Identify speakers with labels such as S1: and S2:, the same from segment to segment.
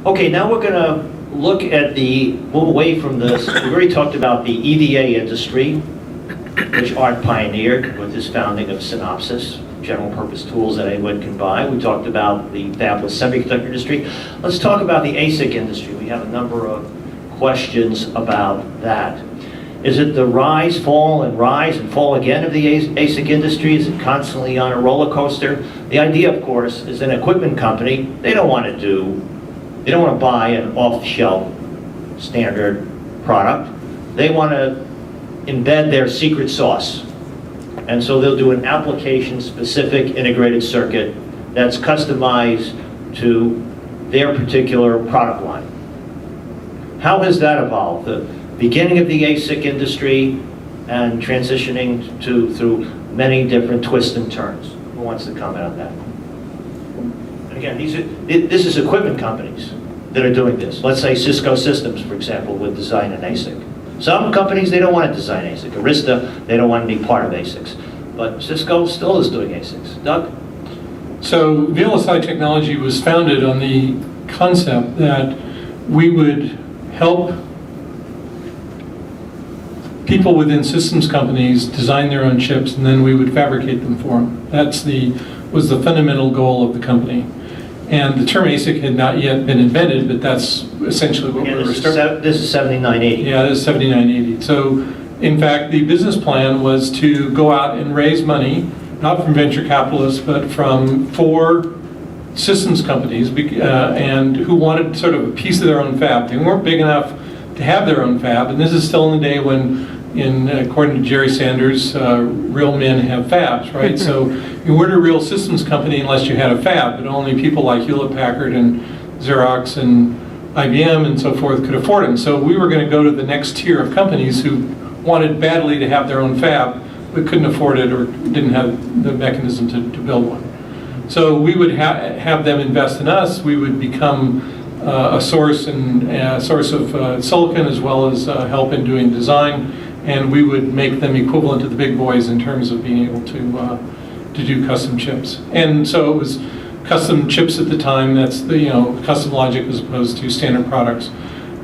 S1: Okay, now we're going to look at move away from this. We've already talked about the EDA industry, which Art pioneered with his founding of Synopsys, general purpose tools that anyone can buy. We talked about the fabless semiconductor industry. Let's talk about the ASIC industry. We have a number of questions about that. Is it the rise, fall, and fall again of the ASIC industry? Is it constantly on a roller coaster? The idea, of course, is an equipment company, they don't want to buy an off-the-shelf standard product. They want to embed their secret sauce. And so they'll do an application-specific integrated circuit that's customized to their particular product line. How has that evolved? The beginning of the ASIC industry and transitioning through many different twists and turns. Who wants to comment on that? And again, this is equipment companies that are doing this. Let's say Cisco Systems, for example, would design an ASIC. Some companies, they don't want to design ASIC. Arista, they don't want to be part of ASICs. But Cisco still is doing ASICs. Doug?
S2: So VLSI Technology was founded on the concept that we would help people within systems companies design their own chips, and then we would fabricate them for them. Was the fundamental goal of the company. And the term ASIC had not yet been invented, but that's essentially what we were.
S1: This is 7980.
S2: Yeah, this is 7980. So, in fact, the business plan was to go out and raise money, not from venture capitalists, but from 4 systems companies, and who wanted sort of a piece of their own fab. They weren't big enough to have their own fab, and this is still in the day when, according to Jerry Sanders, real men have fabs, right? So you weren't a real systems company unless you had a fab, but only people like Hewlett-Packard and Xerox and IBM and so forth could afford them. So we were going to go to the next tier of companies who wanted badly to have their own fab, but couldn't afford it or didn't have the mechanism to build one. So we would have them invest in us. We would become a source of silicon as well as help in doing design, and we would make them equivalent to the big boys in terms of being able to do custom chips. And so it was custom chips at the time. That's the custom logic as opposed to standard products.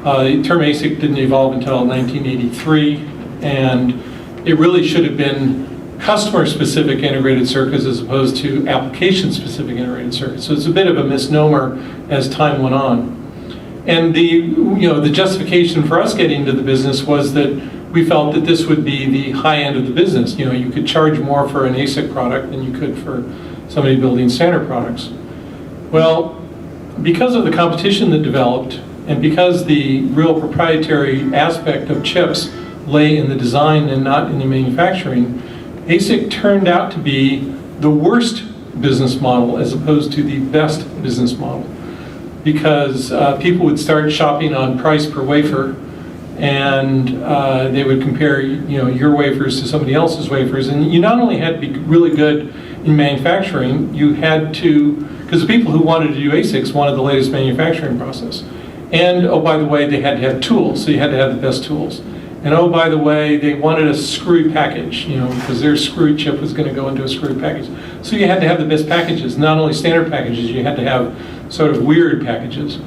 S2: The term ASIC didn't evolve until 1983, and it really should have been customer-specific integrated circuits as opposed to application-specific integrated circuits. So it's a bit of a misnomer as time went on. And the justification for us getting into the business was that we felt that this would be the high end of the business. You could charge more for an ASIC product than you could for somebody building standard products. Well, because of the competition that developed, and because the real proprietary aspect of chips lay in the design and not in the manufacturing, ASIC turned out to be the worst business model as opposed to the best business model, because people would start shopping on price per wafer, and they would compare your wafers to somebody else's wafers, and you not only had to be really good in manufacturing, you had to, because the people who wanted to do ASICs wanted the latest manufacturing process, and oh, by the way, they had to have tools, so you had to have the best tools. And oh, by the way, they wanted a screwy package, because their screwy chip was going to go into a screwy package. So you had to have the best packages, not only standard packages, you had to have sort of weird packages.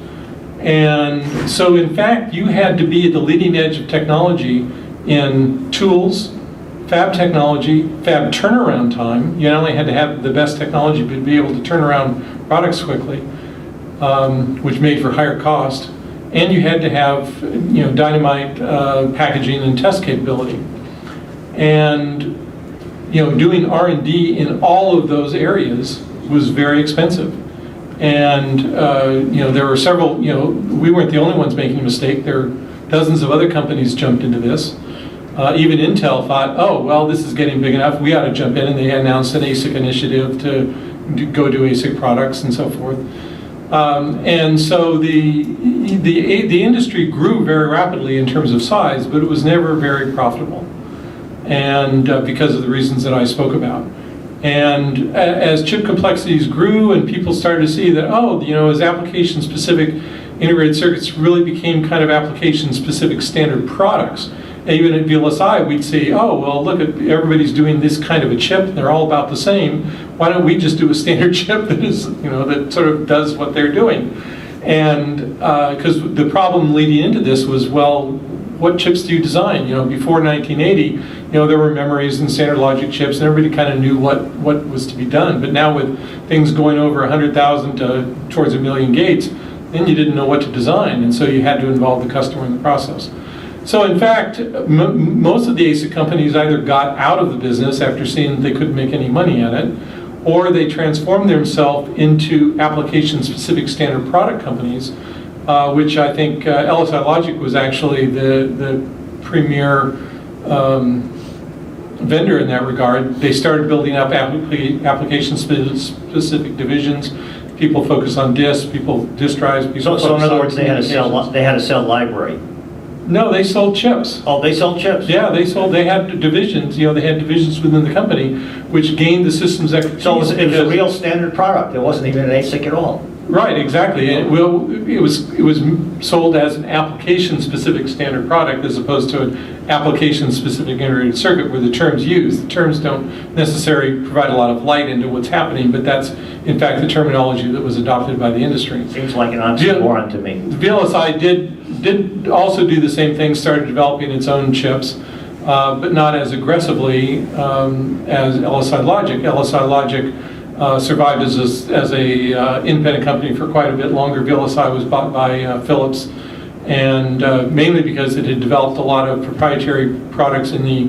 S2: And so in fact, you had to be at the leading edge of technology in tools, fab technology, fab turnaround time. You not only had to have the best technology, but be able to turn around products quickly, which made for higher cost. And you had to have, dynamite packaging and test capability. And, doing R&D in all of those areas was very expensive. And, there were several, we weren't the only ones making a mistake. There were dozens of other companies jumped into this. Even Intel thought, oh, well, this is getting big enough. We ought to jump in. And they announced an ASIC initiative to go do ASIC products and so forth. And so the industry grew very rapidly in terms of size, but it was never very profitable, and because of the reasons that I spoke about. And as chip complexities grew and people started to see that, as application-specific integrated circuits really became kind of application-specific standard products. And even at VLSI, we'd say, oh, well, look, everybody's doing this kind of a chip, and they're all about the same. Why don't we just do a standard chip that is, that sort of does what they're doing? And because the problem leading into this was, well, what chips do you design? Before 1980, there were memories and standard logic chips, and everybody kind of knew what was to be done. But now with things going over 100,000 to towards 1 million gates, then you didn't know what to design, and so you had to involve the customer in the process. So in fact, most of the ASIC companies either got out of the business after seeing that they couldn't make any money at it, or they transformed themselves into application-specific standard product companies, which I think LSI Logic was actually the premier vendor in that regard. They started building up application-specific divisions. People focus on disks, disk drives. People
S1: So in other words, they had
S2: communications.
S1: to sell library.
S2: No, they sold chips.
S1: Oh, they sold chips?
S2: Yeah, they had divisions, they had divisions within the company, which gained the systems expertise.
S1: So it was a real standard product. It wasn't even an ASIC at all.
S2: Right, exactly. It was sold as an application-specific standard product as opposed to an application-specific integrated circuit where the terms used. The terms don't necessarily provide a lot of light into what's happening, but that's in fact the terminology that was adopted by the industry.
S1: Seems like an oxymoron to me.
S2: VLSI did also do the same thing, started developing its own chips, but not as aggressively as LSI Logic. LSI Logic survived as a independent company for quite a bit longer. VLSI was bought by Philips, and mainly because it had developed a lot of proprietary products in the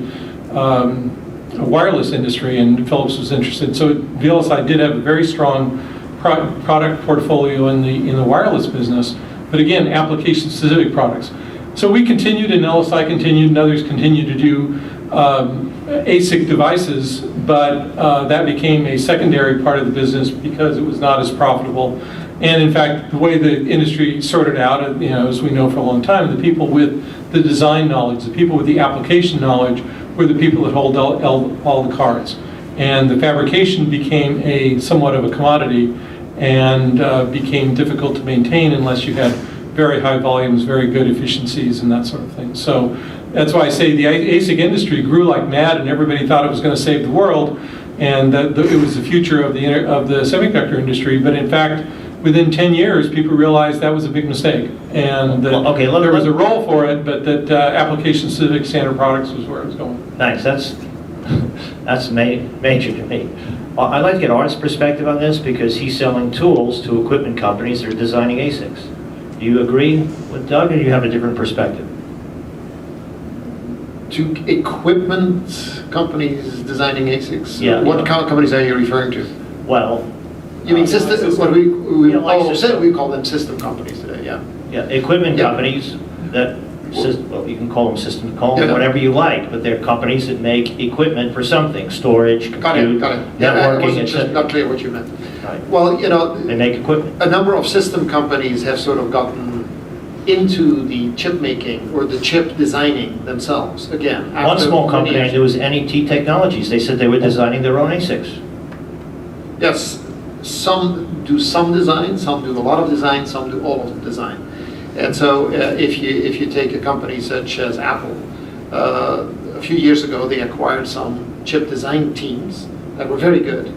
S2: wireless industry, and Philips was interested. So VLSI did have a very strong product portfolio in the wireless business, but again, application-specific products. So we continued, and LSI continued, and others continued to do ASIC devices, but that became a secondary part of the business because it was not as profitable. And in fact, the way the industry sorted out, as we know for a long time, the people with the design knowledge, the people with the application knowledge, were the people that hold all the cards. And the fabrication became somewhat of a commodity, and became difficult to maintain unless you had very high volumes, very good efficiencies, and that sort of thing. So that's why I say the ASIC industry grew like mad, and everybody thought it was going to save the world, and that it was the future of the semiconductor industry. But in fact, within 10 years, people realized that was a big mistake, and that there was a role for it, but that application-specific standard products was where it was going.
S1: Nice. That's major to me. I'd like to get Art's perspective on this because he's selling tools to equipment companies that are designing ASICs. Do you agree with Doug, or do you have a different perspective?
S3: To equipment companies designing ASICs?
S1: Yeah.
S3: What companies are you referring to?
S1: Well,
S3: You mean system? What we call them system companies today. Yeah.
S1: yeah, equipment companies that, well, you can call them system, call them whatever you like, but they're companies that make equipment for something, storage, compute,
S3: Got it. Yeah, I
S1: networking,
S3: wasn't just
S1: etc.
S3: not clear what you meant.
S1: Right.
S3: Well,
S1: They make equipment.
S3: a number of system companies have sort of gotten into the chip making or the chip designing themselves again.
S1: One small company I knew was NET Technologies. They said they were designing their own ASICs.
S3: Yes, some do some design, some do a lot of design, some do all of the design. And so if you take a company such as Apple, a few years ago they acquired some chip design teams that were very good,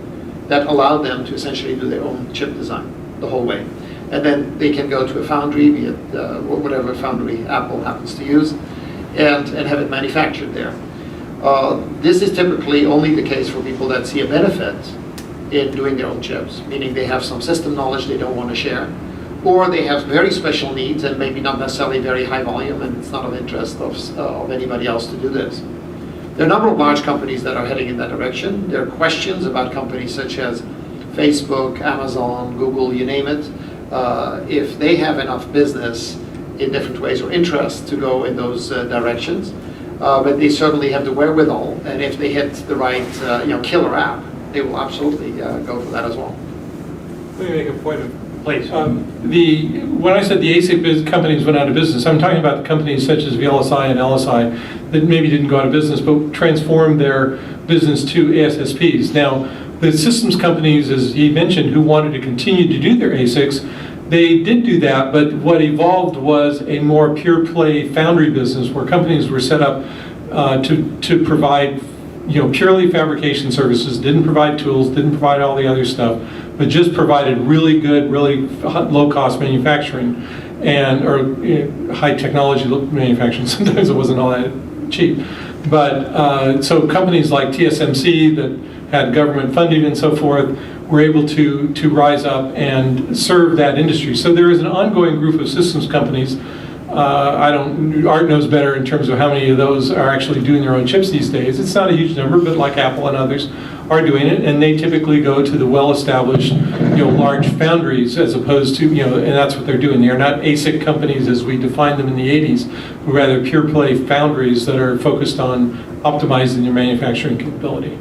S3: that allowed them to essentially do their own chip design the whole way. And then they can go to a foundry, be it whatever foundry Apple happens to use, and have it manufactured there. This is typically only the case for people that see a benefit in doing their own chips, meaning they have some system knowledge they don't want to share, or they have very special needs and maybe not necessarily very high volume, and it's not of interest of anybody else to do this. There are a number of large companies that are heading in that direction. There are questions about companies such as Facebook, Amazon, Google, you name it, if they have enough business in different ways or interest to go in those directions. But they certainly have the wherewithal, and if they hit the right killer app, they will absolutely go for that as well.
S2: Let me make a point of.
S1: Please.
S2: When I said the ASIC companies went out of business, I'm talking about the companies such as VLSI and LSI that maybe didn't go out of business, but transformed their business to ASSPs. Now, the systems companies, as he mentioned, who wanted to continue to do their ASICs, they did do that, but what evolved was a more pure play foundry business where companies were set up to provide purely fabrication services, didn't provide tools, didn't provide all the other stuff, but just provided really good, really low-cost manufacturing or high technology manufacturing. Sometimes it wasn't all that cheap. But so companies like TSMC that had government funding and so forth were able to rise up and serve that industry. So there is an ongoing group of systems companies. Art knows better in terms of how many of those are actually doing their own chips these days. It's not a huge number, but like Apple and others are doing it, and they typically go to the well-established, large foundries as opposed to, and that's what they're doing. They are not ASIC companies as we defined them in the 80s, but rather pure play foundries that are focused on optimizing their manufacturing capability.